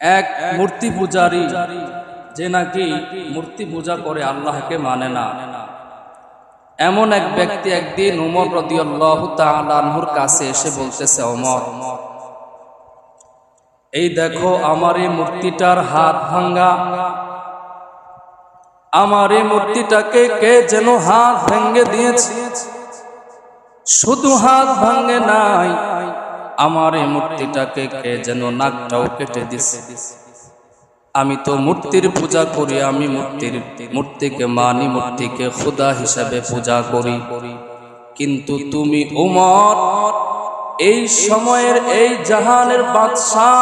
এক মূর্তি পূজারী যে নাকি মূর্তি পূজা করে আল্লাহকে মানে না, এমন এক ব্যক্তি একদিন ওমর রাদিয়াল্লাহু তাআলা আনহুর কাছে এসে বলতেছে, ওমর, এই দেখো আমার এই মূর্তিটার হাত ভাঙ্গা, আমার এই মূর্তিটাকে কে যেন হাত ভেঙে দিয়েছে। শুধু হাত ভাঙে নাই, আমার এই মূর্তিটাকে কে যেন নাকটাও কেটে দিছে। আমি তো মূর্তির পূজা করি, আমি মূর্তিকে মানি, মূর্তিকে খোদা হিসাবে পূজা করি। কিন্তু তুমি ওমর, এই সময়ের এই জাহানের বাদশাহ,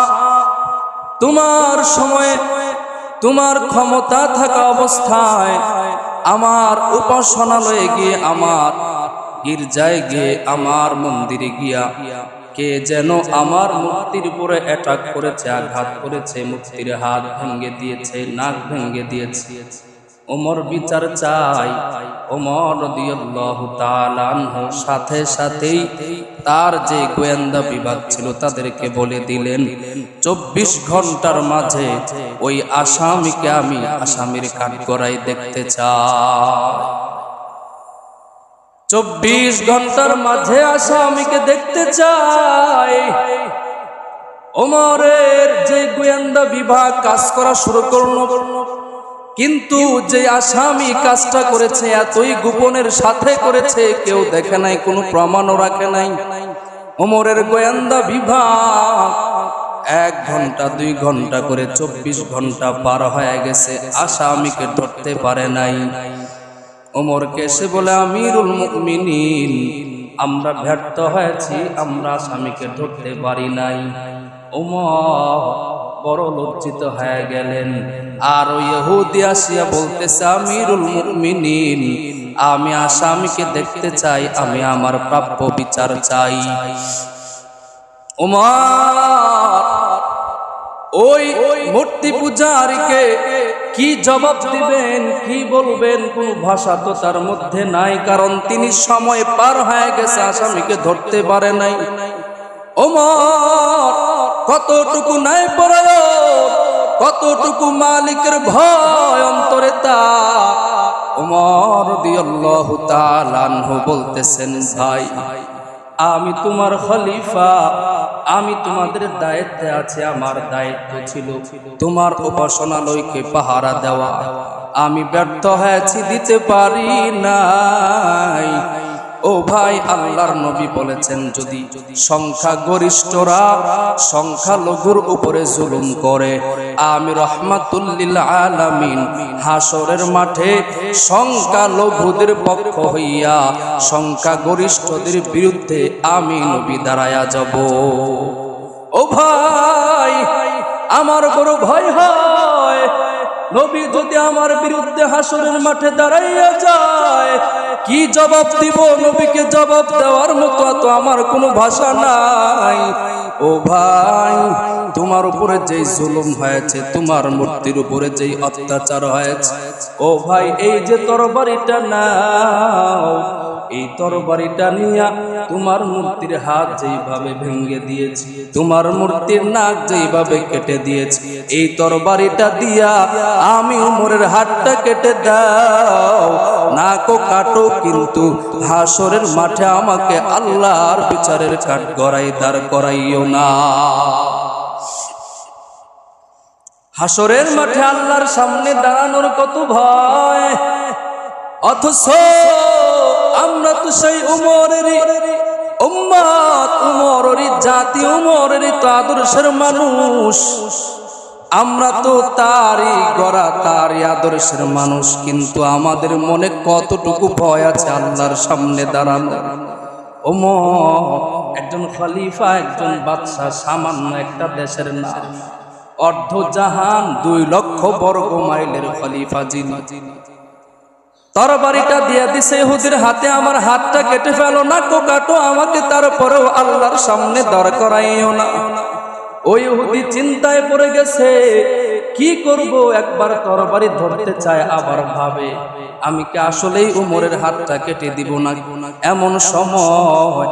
তোমার সময়ে তোমার ক্ষমতা থাকা অবস্থায় আমার উপাসনালয়ে গিয়ে, আমার গির্জায় গিয়ে, আমার মন্দিরে গিয়া কে যেন আমার মূর্তির উপরে অ্যাটাক করেছে, আঘাত করেছে, মূর্তির হাত ভেঙে দিয়েছে, নাক ভেঙে দিয়েছে। ওমর বিচার চাই। ওমর রাদিয়াল্লাহু তাআলা আনহু সাথে সাথেই তার যে গোয়েন্দা বিভাগ ছিল তাদেরকে বলে দিলেন, 24 ঘন্টার মাঝে ওই আসামিকে আমি আসামির কাঠগড়ায় দেখতে চাই। 24 ঘন্টার মাঝে আসামিকে দেখতে চাই। ওমরের যে গোয়েন্দা বিভাগ কাজ করা শুরু করলো, কিন্তু যে আসামি কাজটা করেছে এতই গোপনের সাথে করেছে, কেউ দেখে নাই, কোনো প্রমাণও রাখে নাই। ওমরের গোয়েন্দা বিভাগ 1 ঘন্টা 2 ঘন্টা করে 24 ঘন্টা পার হয়ে গেছে, আসামিকে ধরতে পারে নাই। ওমরকে এসে বলে, আমিরুল মুমিনিন, আমরা ব্যর্থ হয়েছি, আমরা আসামিকে ধরতে পারি নাই। ওমর বড় লজ্জিত হয়ে গেলেন। আর ওই ইহুদি আসিয়া বলতেছে, আমিরুল মুমিনিন, আমি আসামিকে দেখতে চাই, আমি আমার প্রাপ্য বিচার চাই। ওমর ওই মূর্তি পূজারীকে কি জবাব দিবেন, কি বলবেন, কোন ভাষা তো তার মধ্যে নাই, কারণ তিনি সময় পার হয়ে গেছে, আসামিকে ধরতে পারে নাই। ওমর কতটুকু নাই পড়ায়, কতটুকু মালিকের ভয় অন্তরে তা। ওমর রাদিয়াল্লাহু তাআলা আনহু বলতেছেন, ভাই, আমি তোমার খলিফা, আমি তোমাদের দায়িত্বে আছি, আমার দায়িত্ব ছিল তোমার উপাসনালয়কে পাহারা দেওয়া। আমি ব্যর্থ হয়েছি, দিতে পারি নাই। ও ভাই, আল্লাহর নবী বলেছেন, যদি সংখ্যাগরিষ্ঠরা সংখ্যালঘুর উপরে জুলুম করে, আমি রাহমাতুল লিল আলামিন হাসরের মাঠে সংখ্যালঘুদের পক্ষ হইয়া সংখ্যাগরিষ্ঠদের বিরুদ্ধে আমি নবী দাঁড়ায়া যাব। ও ভাই, আমার বড় ভয় হয়, নবী যদি আমার বিরুদ্ধে হাসরের মাঠে দাঁড়াইয়া যায়, কি জবাব দিব? নবীকে জবাব দেওয়ার মতো তো আমার কোনো ভাষা নাই। ও ভাই, তোমার উপরে যেই জুলুম হয়েছে, তোমার মূর্তির উপরে যেই অত্যাচার হয়েছে, ও ভাই, এই যে তরবারিটা নাও, এই তরবারিটা নিয়া তোমার মূর্তির হাত যেইভাবে ভেঙে দিয়েছি, তোমার মূর্তির নাক যেইভাবে কেটে দিয়েছি, এই তরবারিটা দিয়া আমি ওমরের হাতটা কেটে দাও, নাকও কাটো, কিন্তু হাসরের মাঠে আমাকে আল্লাহর বিচারের কাঠগড়ায় দাঁড় করাইও না। হাসরের মাঠে আল্লাহর সামনে দাঁড়ানোর কত ভয়, অথচ আমরা তো সেই ওমরেরই উম্মত, ওমরেরই জাতি, ওমরেরই তো আদর্শের মানুষ। আমরা তো তারই গড়া, তারই আদর্শের মানুষ, কিন্তু আমাদের মনে কতটুকু ভয় আছে আল্লাহর সামনে দাঁড়ানো। ওমর একজন খলিফা, একজন বাদশা, সামান্য একটা দেশের নাম, অর্ধ জাহান 2 লক্ষ বর্গ মাইলের খলিফা যিনি। তরবারিটা দিয়ে দিছে ইহুদির হাতে, আমার হাতটা কেটে ফেলো, নাকও কাটো, আমাকে তারপরেও আল্লাহর সামনে দাঁড় করাইও না। ওই ইহুদি চিন্তায় পড়ে গেছে, কি করব? একবার তরবারি ধরতে চায়, আবার ভাবে আমি কি আসলেই ওমরের হাতটা কেটে দিব না। এমন সময়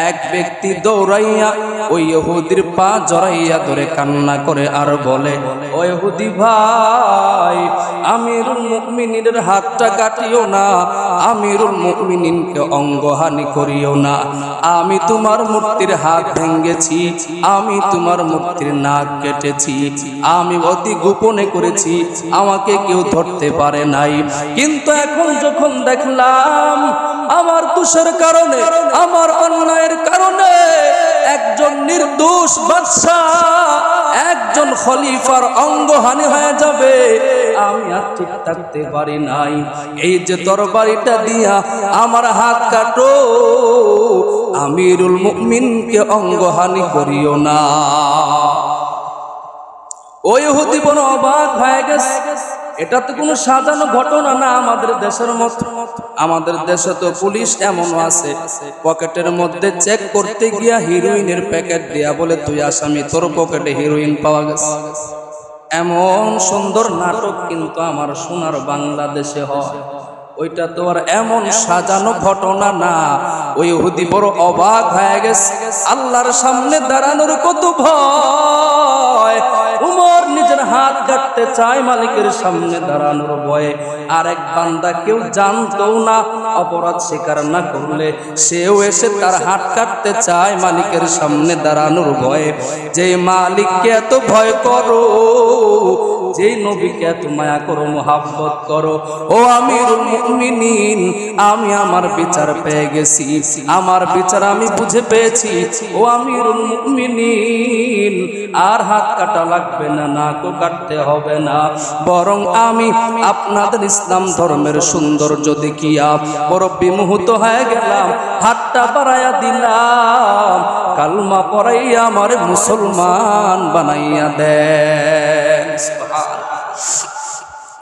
এক ব্যক্তি দৌড়াইয়া ওই ইহুদির পা জড়াইয়া ধরে কান্না করে আর বলে, ও ইহুদি ভাই, আমিরুল মুমিনিনের হাতটা কাটিও না, আমিরুল মুমিনিনকে অঙ্গহানি করিও না। আমি তোমার মূর্তির হাত ভেঙেছি, আমি তোমার মূর্তির নাক কেটেছি, আমি অতি গোপনে করেছি, আমাকে কেউ ধরতে পারে নাই। কিন্তু এখন যখন দেখলাম আমার দোষের কারণে, আমার অন্যায়ের কারণে একজন নির্দোষ বাদশা, একজন খলিফার অঙ্গহানি হয়ে যাবে, আমি আর ঠিক থাকতে পারি নাই। এই যে তরবারিটা দিয়া আমার হাত কাটো, আমিরুল মুমিনকে অঙ্গহানি করিও না। ওই ইহুদি বড় অবাক হয়ে গেছে। এটা তো কোনো সাজানো ঘটনা না আমাদের দেশের মতো। আমাদের দেশে তো পুলিশ এমনও আছে, পকেটের মধ্যে চেক করতে গিয়া হিরোইনের প্যাকেট দিয়া বলে, তুই আসামি, তোর পকেটে হিরোইন পাওয়া গেছে। এমন সুন্দর নাটক কিন্তু আমার সোনার বাংলাদেশে হয়। ওইটা তো আর এমন সাজানো ঘটনা না। ওই ইহুদি বড় অবাক হয়ে গেছে। আল্লাহর সামনে দাঁড়ানোর কত ভয়। উমর নিজের হাত কাটতে চায় মালিকের সামনে দাঁড়ানোর ভয়ে। আর এক বান্দা কেউ জানতো না, অপরাধ স্বীকার না করলে সেও এসে তার হাত কাটতে চায় মালিকের সামনে দাঁড়ানোর ভয়ে। যে মালিককে এত ভয় করো, যেই নবীকে এত মায়া করো, মোহাব্বত করো, ও আমিরুল মুমিনিন, আমি আমার বিচার পেয়ে গেছি, আমার বিচার আমি বুঝে পেয়েছি। ও আমিরুল মুমিনিন, আর হাত কাটা লাগবে না, নাকও কাটতে হবে না, বরং আমি আপনাদের ইসলাম ধর্মের সৌন্দর্য দেখিয়া বড় বিমোহিত হয়ে গেলাম, হাতটা বাড়াইয়া দিলাম, কালমা পড়াইয়া আমার মুসলমান বানাইয়া দেন।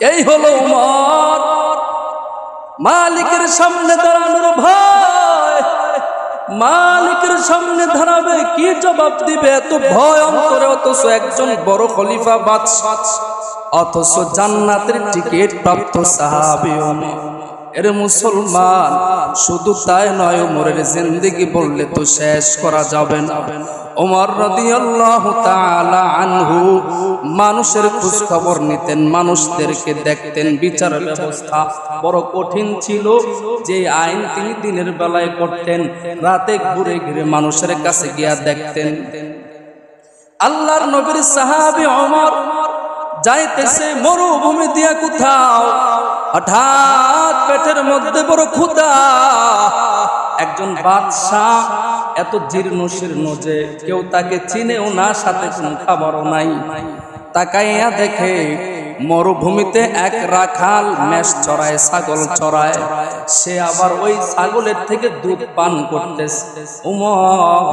এই হলো উমর, মালিকের সামনে দাঁড়ানোর ভয়। মালিকের সামনে দাঁড়াবে, কি জবাব দিবে, এত ভয় অন্তরে, অথচ একজন বড় খলিফা বাদশা, অথচ জান্নাতের টিকিট প্রাপ্ত সাহাবী উমর। এর মুসলমান, শুধু তাই নয়, উমরের জিন্দেগি বললে তো শেষ করা যাবে না। ওমর রাদিয়াল্লাহু তাআলা আনহু মানুষের খোঁজ খবর নিতেন, মানুষদেরকে দেখতেন। বিচার ব্যবস্থা বড় কঠিন ছিল। যে আইন তিনি দিনের বেলায় করতেন, রাতে ঘুরে ঘুরে মানুষের কাছে গিয়া দেখতেন। আল্লাহর নবীর সাহাবী ওমর যাইতেছে মরুভূমি দিয়া কোথাও, হঠাৎ পেটের মধ্যে বড় ক্ষুধা। একজন বাদশাহ এত জীর্ণ শীর্ণ যে কেউ তাকে চিনেও না, সাথে কোনো খাবারও নাই। তাকাইয়া দেখে মরুভূমিতে এক রাখাল মেষ চড়ায়, ছাগল চড়ায়, সে আবার ওই ছাগলের থেকে দুধ পান করতেছে। উমর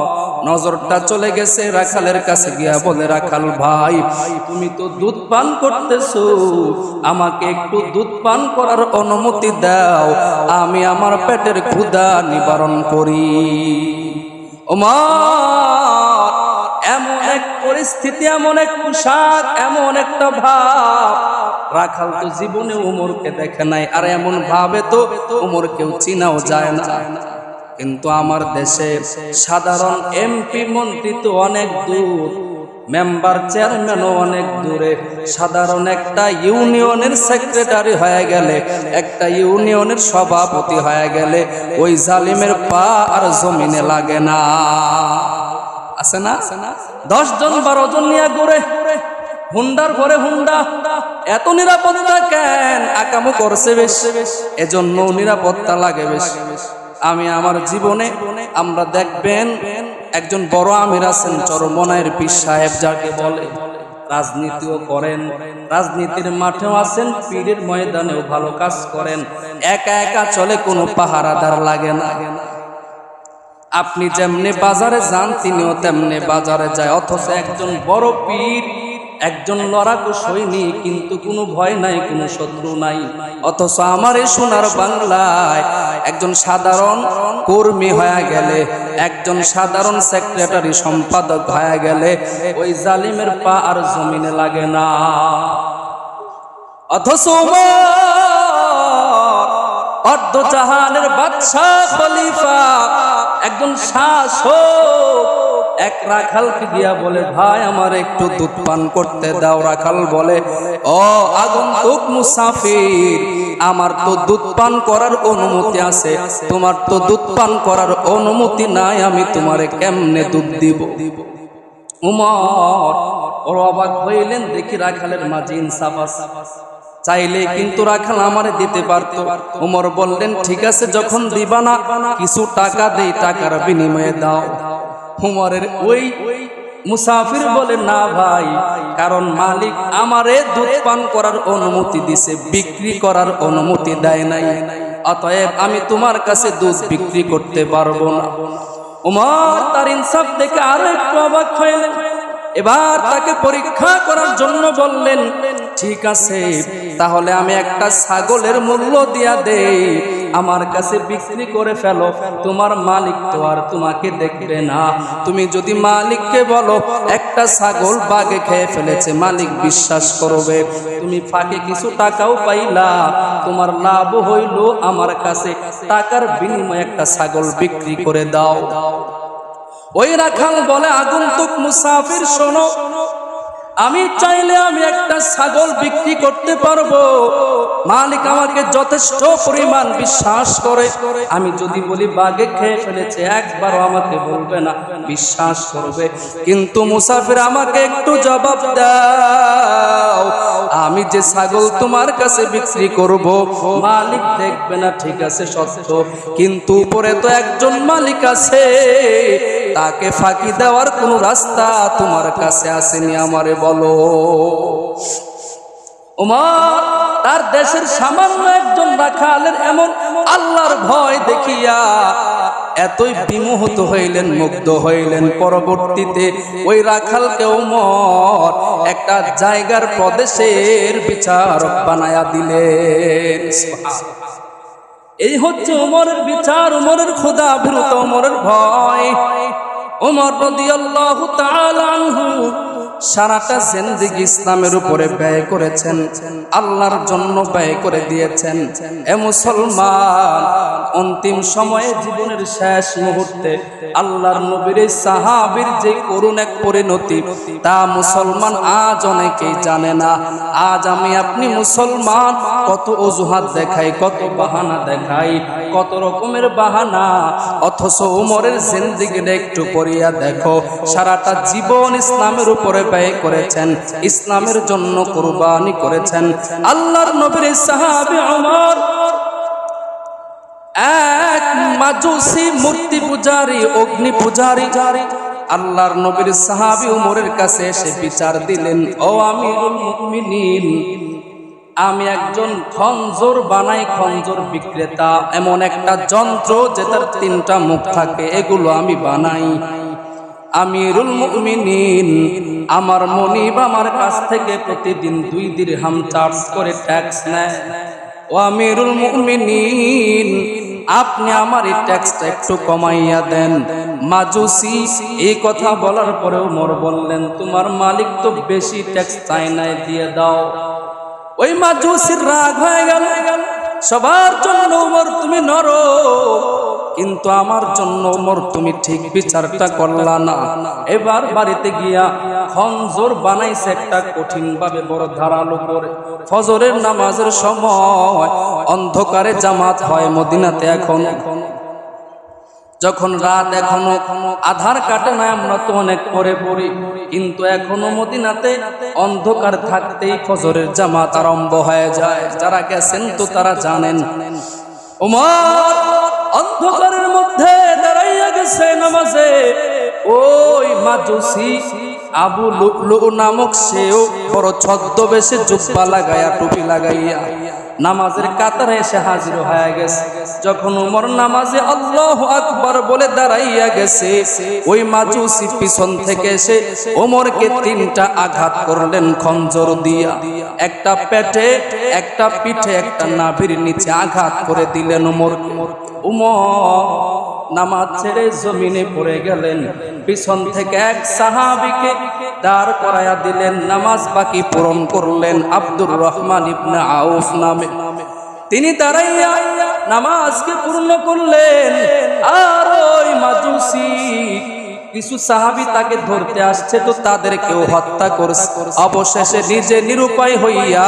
নজরটা চলে গেছে রাখালের কাছে, গিয়া বলে, রাখাল ভাই, তুমি তো দুধ পান করতেছো, আমাকে একটু দুধ পান করার অনুমতি দাও, আমি আমার পেটের ক্ষুধা নিবারণ করি। উমর এমন এক পরিস্থিতি, এমন এক পোশাক, এমন একটা ভাব, রাখাল তো জীবনে উমরকে দেখে নাই, আর এমন ভাবে তো উমর কেউ চিনাও যায় না। কিন্তু আমার দেশে সাধারণ এমপি মন্ত্রী তো অনেক দূর, মেম্বার চেয়ারম্যানও অনেক দূরে, সাধারণ একটা ইউনিয়নের সেক্রেটারি হয়ে গেলে, একটা ইউনিয়নের সভাপতি হয়ে গেলে ওই জালিমের পা আর জমিনে লাগে না। আছে না 10 জন 12 জন নিয়ে ঘুরে, হুন্ডার ঘরে হুন্ডা। এত নিরাপত্তা কেন? আকামো করছে বেশি, এজন্য নিরাপত্তা লাগে বেশি। আমি আমার জীবনে, আমরা দেখবেন একজন বড় আমির আছেন, চরমনায়ের পীর সাহেব যাকে বলে, রাজনীতিও করেন, রাজনীতির মাঠেও আছেন, পীরের ময়দানেও ভালো কাজ করেন, একা একা চলে, কোনো পাহারাদার লাগে না। আপনি যেমনি বাজারে যান, তিনিও তেমনি বাজারে যায়। অথচ একজন বড় পীর, একজন লড়াকু সৈনিক, কিন্তু কোনো ভয় নাই, কোনো শত্রু নাই। অথচ আমার এই সোনার বাংলায় একজন সাধারণ কর্মী হয়ে গেলে, একজন সাধারণ সেক্রেটারি সম্পাদক হয়ে গেলে ওই জালিমের পা আর জমিনে লাগে না। অথচ অর্ধ জাহানের বাদশা খলিফা একজন শাসক এক রাখালকে গিয়া বলে, ভাই আমার একটু দুধ পান করতে দাও। রাখাল বলে, ও আগন্তুক মুসাফির, আমার তো দুধ পান করার অনুমতি আছে, তোমার তো দুধ পান করার অনুমতি নাই, আমি তোমারে কেমনে দুধ দিব? উমর অবাক হইলেন, দেখি রাখালের মাঝে ইনসাফ আছে, চাইলে কিন্তু রাখাল আমারে দিতে পারত। উমর বললেন, ঠিক আছে, যখন দিবা না কিছু টাকা দেই, টাকার বিনিময়ে দাও। উমরের ওই মুসাফির বলে, না ভাই, কারণ মালিক আমারে দুধ পান করার অনুমতি দিছে, বিক্রি করার অনুমতি দেয় নাই, অতএব আমি তোমার কাছে দুধ বিক্রি করতে পারবো না। উমর তার ইনসাফ দেখে আরো একটু অবাক হইলেন। এবার তাকে পরীক্ষা করার জন্য বললেন, ঠিক আছে, তাহলে আমি একটা ছাগলের মূল্য দিয়া দেই, আমার কাছে বিক্রি করে ফেলো, তোমার মালিক তো আর তোমাকে দেখবে না। তুমি যদি মালিককে বলো একটা ছাগল বাঘে খেয়ে ফেলেছে, মালিক বিশ্বাস করবে, তুমি ফাঁকে কিছু টাকাও পাইলা, তোমার লাভ হইল, আমার কাছে টাকার বিনিময়ে একটা ছাগল বিক্রি করে দাও। ওই রাখাল বলে, আগন্তুক মুসাফির শোনো, আমি চাইলে আমি একটা ছাগল বিক্রি করতে পারবো, মালিক আমাকে যথেষ্ট পরিমাণ বিশ্বাস করে, আমি যদি বলি বাঘে খেয়ে ফেলেছে, একবারও আমাকে বলবে না, বিশ্বাস করবে। কিন্তু মুসাফির আমাকে একটু জবাব দাও, আমি যে ছাগল তোমার কাছে বিক্রি করব, মালিক দেখবে না, ঠিক আছে সত্য, কিন্তু উপরে তো একজন মালিক আছে, তাকে ফাঁকি দেওয়ার কোন রাস্তা তোমার কাছে আসেনি, আমারে বলো। ওমর তার দেশের সামান্য একজন রাখালের এমন আল্লাহর ভয় দেখিয়া এতই বিমোহিত হইলেন, মুগ্ধ হইলেন, পরবর্তীতে ওই রাখালকে ওমর একটা জায়গার প্রদেশের বিচারক বানায়া দিলেন। এই হচ্ছে ওমরের বিচার, ওমরের খোদা ভীরুতা, ওমরের ভয়। ওমর রাদিয়াল্লাহু তাআলা আনহু সারাটা জিন্দেগি ইসলামের উপরে ব্যয় করেছেন, আল্লাহর জন্য ব্যয় করে দিয়েছেন। এ মুসলমান, অন্তিম সময়ে জীবনের শেষ মুহূর্তে আল্লাহর নবীর সাহাবীর যে করুণ এক পরিণতি, তা মুসলমান আজ অনেকেই জানে না। আজ আমি আপনি মুসলমান কত অজুহাত দেখাই, কত বাহানা দেখাই, কত রকমের বাহানা, অথচ ওমরের জিন্দেগিটা একটু পড়িয়া দেখো, সারাটা জীবন ইসলামের উপরে ব্যয় করেছেন, ইসলামের জন্য কুরবানি করেছেন। আল্লাহর নবীর সাহাবী ওমর এক মাজুসি মূর্তি পূজারী, অগ্নি পূজারী, আল্লাহর নবীর সাহাবী ওমরের কাছে এসে বিচার দিলেন, ও আমিরুল মুমিনিন, আমি একজন খঞ্জর বানাই, খঞ্জর বিক্রেতা, এমন একটা যন্ত্র যেটার 3টা মুখ থাকে, এগুলো আমি বানাই। আমিরুল মুমিনিন, আমার মনিব আমার কাছ থেকে প্রতিদিন 2 দিরহাম চার্জ করে ট্যাক্স নেয়। ও আমিরুল মুমিনিন, আপনি আমার এই ট্যাক্সটা একটু কমাইয়া দেন। মাজুসি এই কথা বলার পরেও ওমর বললেন, তোমার মালিক তো বেশি ট্যাক্স চাই নাই, দিয়ে দাও। ওই মাজুসির রাগ হয়ে গেল, সবার জন্য ওমর তুমি নরম, কিন্তু আমার জন্য ওমর তুমি ঠিক বিচারটা করলা না। এবার বাড়িতে গিয়া খঞ্জর বানাইছে একটা কঠিন ভাবে, বড় ধারালো করে। ফজরের নামাজের সময় অন্ধকারে জামাত হয় মদিনাতে। এখন যখন রাত এখনো আধার কাটে না, আমরা তো অনেক পরে পড়ি, কিন্তু এখনো মদিনাতে অন্ধকার থাকতেই ফজরের জামাত আরম্ভ হয়ে যায়। যারা গেছেন তো তারা জানেন। ওমর অন্ধকারের মধ্যে দাঁড়াইয়া গেছে নামাজে। ওই মাজুসি আবু লুলু নামক সেও বড় ছদ্মবেশে জুব্বা লাগাইয়া, টুপি লাগাইয়া নামাজের কাতারে এসে হাজির হয়ে গেছে। যখন ওমর নামাজে আল্লাহু আকবার বলে দাঁড়াইয়া গেছে, ওই মাজুসি পিছন থেকে এসে ওমরকে 3টা আঘাত করলেন খঞ্জর দিয়া। একটা পেটে, একটা পিঠে, একটা নাভির নিচে আঘাত করে দিলেন ওমরকে। ওমর নামাজ ছেড়ে জমিনে পড়ে গেলেন। পিছন থেকে এক সাহাবীকে দাঁড় করায়া দিলেন, নামাজ বাকি পূরণ করলেন। আব্দুর রহমান ইবনে আউফ নামে তিনি দাঁড়াইয়া নামাজকে পূর্ণ করলেন। আর ওই মাজুসি কিছু সাহাবী তাকে ধরতে আসছে, তো তাদেরকেও হত্যা করছে। অবশেষে নিজে নিরুপায় হইয়া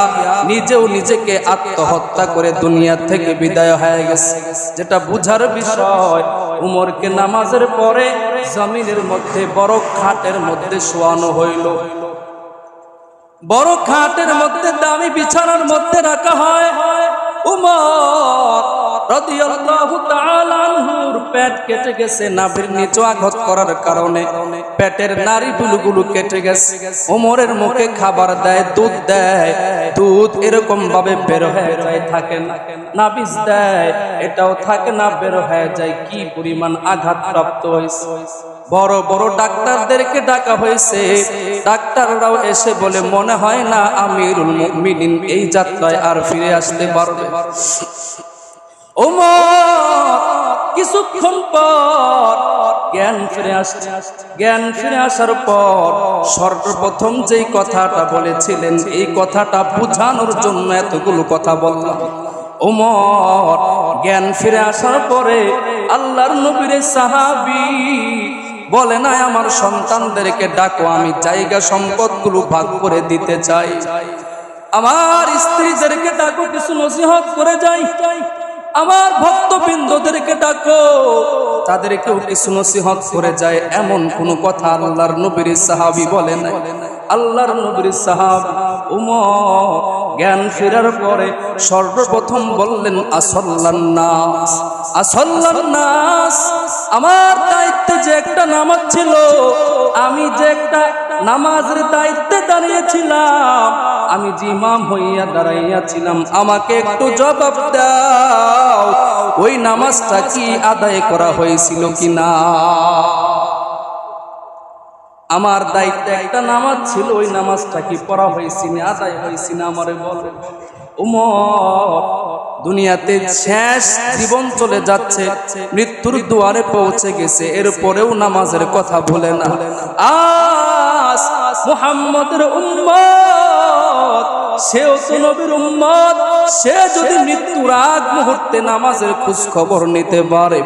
নিজেও নিজেকে আত্মহত্যা করে দুনিয়া থেকে বিদায় হয়ে গেছে। যেটা বুঝার বিষয়, উমরকে নামাজের পরে জমিনের মধ্যে বড় খাটের মধ্যে শোয়ানো হইল। বড় খাটের মধ্যে দামি বিছানার মধ্যে রাখা হয়। উমর রাদিয়াল্লাহু তাআলা আনহুর পেট কেটে গেছে, নাভির নিচে আঘাত করার কারণে পেটের নাড়িগুলো কেটে গেছে। উমরের মুখে খাবার দেয়, দুধ দেয়, দুধ এরকম ভাবে বের হয়ে যায়, থাকে না। নাবিজ দেয়, এটাও থাকে না, বের হয়ে যায়। কি পরিমাণ আঘাত প্রাপ্ত হয়েছে। বড় বড় ডাক্তারদেরকে ডাকা হয়েছে। ডাক্তাররাও এসে বলে, মনে হয় না আমিরুল মুমিনিন এই যাত্রায় আর ফিরে আসতে পারবে। ওমর কিছুক্ষণ পর জ্ঞান ফিরে আসছে। জ্ঞান ফিরে আসার পর সর্বপ্রথম যেই কথাটা বলেছিলেন, এই কথাটা বুঝানোর জন্য এতগুলো কথা বললাম। ওমর জ্ঞান ফিরে আসার পরে আল্লাহর নবীর সাহাবী বলে, না আমার সন্তানদেরকে ডাকো, আমি জায়গা সম্পদগুলো ভাগ করে দিতে চাই। আমার স্ত্রীদেরকে ডাকো, কিছু নসিহত করে যাই। আমার ভক্তবৃন্দদেরকে ডাকো, তাদেরকেও কিছু নসিহত করে যায়। এমন কোন কথা আল্লাহর নবীর সাহাবী বলেন না। আল্লাহর নবীর সাহাবী উমর জ্ঞান ফেরার পরে সর্বপ্রথম বললেন, আসল্লান নাস, আসল্লান নাস। আমার দায়িত্বে যে একটা নামাজ ছিল, আমি যে একটা নামাজের দায়িত্বে দাঁড়িয়েছিলাম, আমি যে ইমাম হইয়া দাঁড়াইয়াছিলাম, আমাকে একটু জবাব দাও, ওই নামাজটা কি আদায় করা হয়েছিল কিনা? আমার দায়িত্বে একটা নামাজ ছিল, ওই নামাজটা কি পড়া হয়েছে না, আদায় হয়েছে না, আমারে বলে। উমর দুনিয়াতে শেষ জীবন চলে যাচ্ছে, মৃত্যুর দুয়ারে পৌঁছে গেছে, এরপরেও নামাজের কথা ভুলে না। আজ মুহাম্মদের উম্মত, সেও তো নবীর উম্মত, সে যদি মৃত্যুর আগ মুহূর্তে নামাজের খোঁজ খবর নিতে পারে,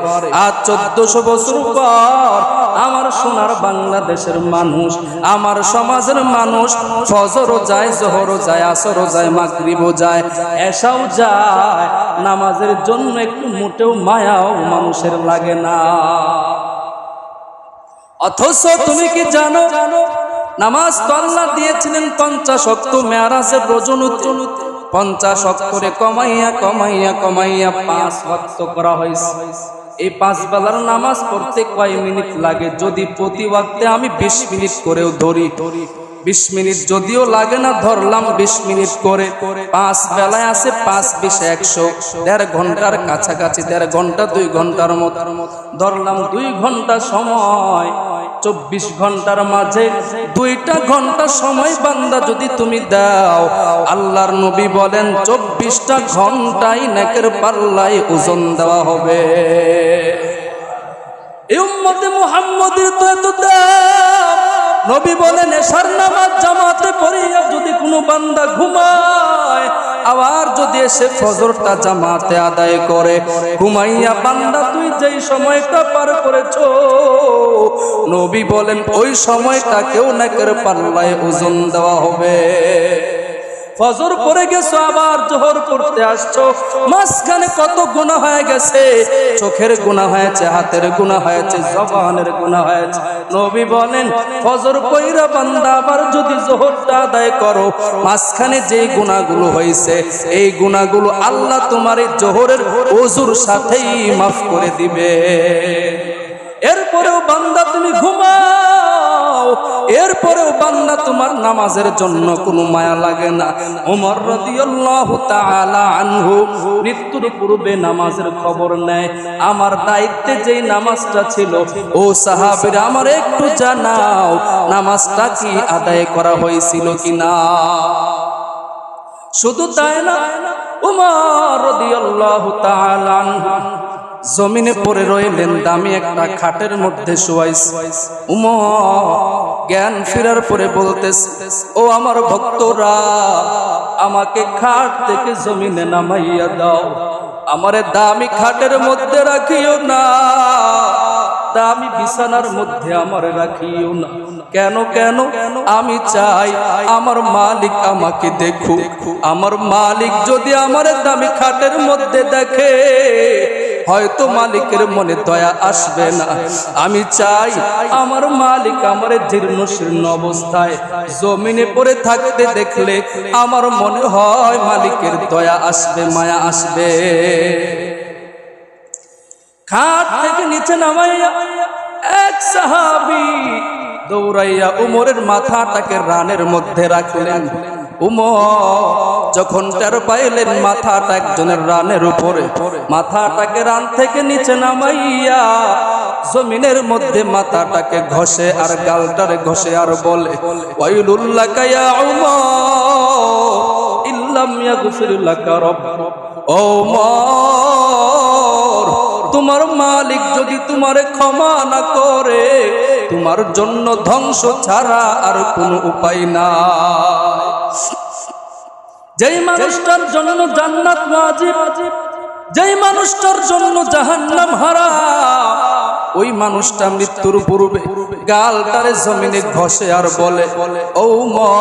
আজ 1400 বছর পর আমার সোনার বাংলাদেশের মানুষ, আমার সমাজের মানুষ ফজরও যায়, জোহরও যায়, আসরও যায়, মাগরিবও যায়, এশাও যায়, নামাজের জন্য একটু মোটেও মায়াও মানুষের লাগে না। অথচ তুমি কি জানো, নামাজ তো আল্লাহ দিয়েছিলেন 50 ওয়াক্ত মেরাজের রজনীতে, 50 ওয়াক্ত করে কমাইয়া কমাইয়া কমাইয়া 5 ওয়াক্ত করা হয়েছে। এই 5 বেলার নামাজ পড়তে কয় মিনিট লাগে? যদি প্রতি ওয়াক্তে আমি 20 মিনিট করেও ধরি, 20 মিনিট যদিও লাগে না, ধরলাম 20 মিনিট করে, 5 বেলায় আছে 5 20 100, 1.5 ঘন্টার কাছাকাছি, 1.5 ঘন্টা 2 ঘন্টার মতো ধরলাম, 2 ঘন্টা সময়, 24 ঘন্টার মাঝে 2টা ঘন্টা সময় বান্দা যদি তুমি দাও, আল্লাহর নবী বলেন 24টা ঘন্টাই নেকের পাল্লায় ওজন দেওয়া হবে। এই উম্মতে মুহাম্মদের তো এত দাম। নবী বলেন, এশার নামাজ জামাতে পড়িয়া যদি কোনো বান্দা ঘুমায়, আবার যদি এসে ফজরটা জামাতে আদায় করে, ঘুমাইয়া বান্দা তুই যেই সময়টা পার করেছো, নবী বলেন ওই সময়টাকেও নেকের পাল্লায় ওজন দেওয়া হবে। ফজর পড়ে গেছো, আবার জোহর পড়তে আসছো, মাঝখানে কত গুনাহ হয়ে গেছে, চোখের গুনাহ হয়েছে, হাতের গুনাহ হয়েছে, জবানের গুনাহ হয়েছে। নবী বলেন ফজর পড়া বান্দা আবার যদি জোহরটা আদায় করো, মাঝখানে যেই গুনাহগুলো হয়েছে, এই গুনাহগুলো আল্লাহ তোমার এই জোহরের ওযুর সাথেই মাফ করে দিবে। এরপরেও বান্দা তুমি ঘুমাও, এরপরেও বান্দা তোমার নামাজের জন্য কোনো মায়া লাগে না। ওমর রাদিয়াল্লাহু তাআলা আনহু মৃত্যুর পূর্বে নামাজের খবর নেয়। আমার দায়িত্বে যেই নামাজটা ছিল, ও সাহাবীরা আমার একটু জানাও, নামাজটা কি আদায় করা হয়েছিল কিনা? শুধু তাই না, ওমর রাদিয়াল্লাহু তাআলা আনহু জমিনে পড়ে রইলেন, দামি একটা খাটের মধ্যে শোয়াইছে। উমর জ্ঞান ফেরার পরে বলতেছে, ও আমার ভক্তরা, আমাকে খাট থেকে জমিনে নামাইয়া দাও। আমারে দামি খাটের মধ্যে রাখিও না, দামি বিছানার মধ্যে আমারে রাখিও না। কেন কেন? আমি চাই আমার মালিক আমাকে দেখুক। আমার মালিক যদি আমার দামি খাটের মধ্যে দেখে, হয়তো মালিকের মনে দয়া আসবে না। আমি চাই আমার মালিক আমার জীর্ণ শীর্ণ অবস্থায় জমিনে পড়ে থাকতে দেখলে আমার মনে হয় মালিকের দয়া আসবে, মায়া আসবে। খাট থেকে নিচে নামাইয়া এক সাহাবী দৌড়াইয়া উমরের মাথাটাকে রানের মধ্যে রাখলেন। উমর যখন টের পাইলেন মাথাটা একজনের রানের উপরে, মাথাটাকে রান থেকে নিচে নামাইয়া জমিনের মধ্যে মাথাটাকে ঘষে আর গালটারে ঘষে আর বলে, ওয়াইলুল লাকা ইয়া উমর ইল্লাম ইয়াগফির লাকা রাব্বুক। ও উমর, তোমার মালিক যদি তোমারে ক্ষমা না করে, তোমার জন্য ধ্বংস ছাড়া আর কোনো উপায় নাই। যেই মানুষটার জন্য জান্নাত ওয়াজিব, যেই মানুষটার জন্য জাহান্নাম হারাম, ওই মানুষটা মৃত্যুর পূর্বে গালটারে জমিনে ঘষে আর বলে, ও মা,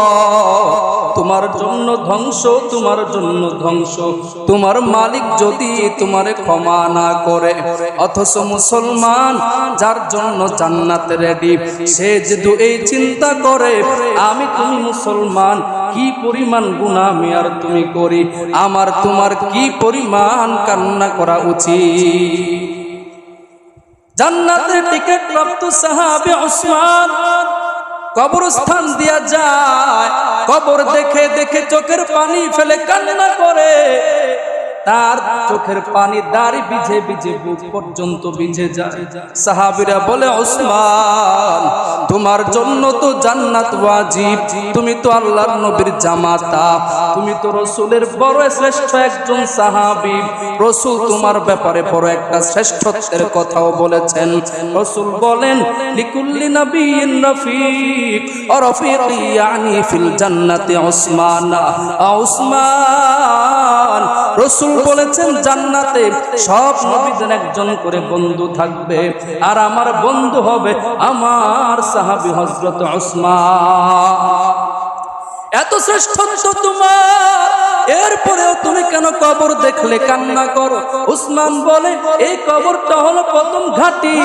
তোমার জন্য ধ্বংস, তোমার জন্য ধ্বংস, তোমার মালিক যদি তোমারে ক্ষমা না করে। অথচ মুসলমান যার জন্য জান্নাত রেডি, সে যদি এই চিন্তা করে আমি তুমি মুসলমান, কি পরিমাণ গুনাহ আমি আর তুমি করি, আমার তোমার কি পরিমাণ কান্না করা উচিত। জান্নাতের টিকিট প্রাপ্ত সাহাবী উসমান কবরস্থান দিয়া যায়, কবর দেখে দেখে চোখের পানি ফেলে কান্না করে। তার চোখের পানি দাড়ি ভিজে ভিজে বুক পর্যন্ত ভিজে যায়। সাহাবীরা বলে, উসমান, তোমার জন্য তো জান্নাত ওয়াজিব, তুমি তো আল্লাহর নবীর জামাতা, তুমি তো রাসূলের বড় শ্রেষ্ঠ একজন সাহাবী। রাসূল তোমার ব্যাপারে বড় একটা শ্রেষ্ঠত্বের কথাও বলেছেন। রাসূল বলেন, লিকুল্লি নাবিয়্যিন রাফিক ওয়া রাফিকি ইয়ানি ফিল জান্নাতি উসমান। উসমান, রাসূল বলেছেন জান্নাতে সব নবীদের একজন করে বন্ধু থাকবে, আর আমার বন্ধু হবে আমার সাহাবী হযরত উসমান। এত শ্রেষ্ঠত্ব তোমার, এরপরেও তুমি কেন কবর দেখলে কান্না করো? উসমান বলে, এই কবরটা হলো প্রথম ঘাঁটি,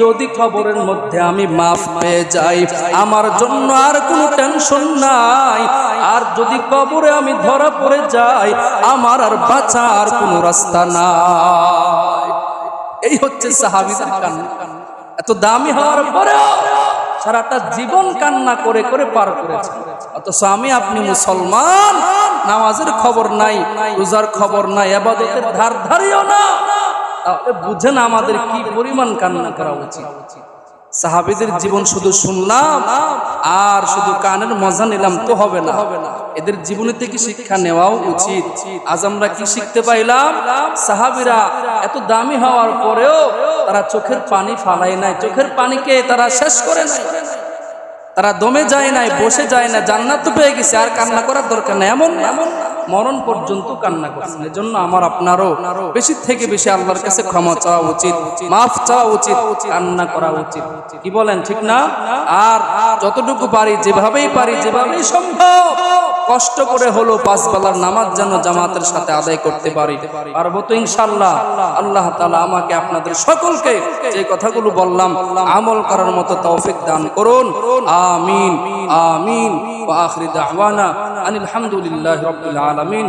যদি কবরের মধ্যে আমি মাফ পেয়ে যাই আমার জন্য আর কোনো টেনশন নাই, আর যদি কবরে আমি ধরা পড়ে যাই আমার আর বাঁচার কোনো রাস্তা নাই। এই হচ্ছে সাহাবীদের কান্না। এত দামি হওয়ার পরেও সারাটা জীবন কান্না করে করে পার করেছে। অথচ আমি আপনি মুসলমান, নামাজের খবর নাই, রোজার খবর নাই, ইবাদতের ধার ধারিও না। তাহলে বুঝেন আমাদের কি পরিমাণ কান্না করা উচিত। সাহাবীদের জীবন শুধু শুনলাম আর শুধু কানের মজা নিলাম তো হবে না, এদের জীবনে থেকে শিক্ষা নেওয়াও উচিত। আজ আমরা কি শিখতে পাইলাম? সাহাবীরা এত দামি হওয়ার পরেও তারা চোখের পানি ফালাই নাই, চোখের পানিকে তারা শেষ করে নাই, তারা দমে যায় নাই, বসে যায় না, জান্নাত তো পেয়ে গেছে, আর কান্না করার দরকার নেই, এমন মরণ পর্যন্ত কান্না করছেন। এজন্য আমার আপনারও বেশি থেকে বেশি আল্লাহর কাছে ক্ষমা চাওয়া উচিত, মাফ চাওয়া উচিত, কান্না করা উচিত। কি বলেন, ঠিক না? আর যতটুকু পারি, যেভাবেই পারি, যেভাবেই সম্ভব, কষ্ট করে হলো 5 বেলার নামাজ যেন জামাতের সাথে আদায় করতে পারি। পারবো তো ইনশাআল্লাহ। আল্লাহ তাআলা আমাকে আপনাদের সকলকে যে কথাগুলো বললাম আমল করার মতো তৌফিক দান করুন। আমিন আমিন। ওয়া আখিরু দাওয়ানা আনিল হামদুলিল্লাহি রাব্বিল আলামিন।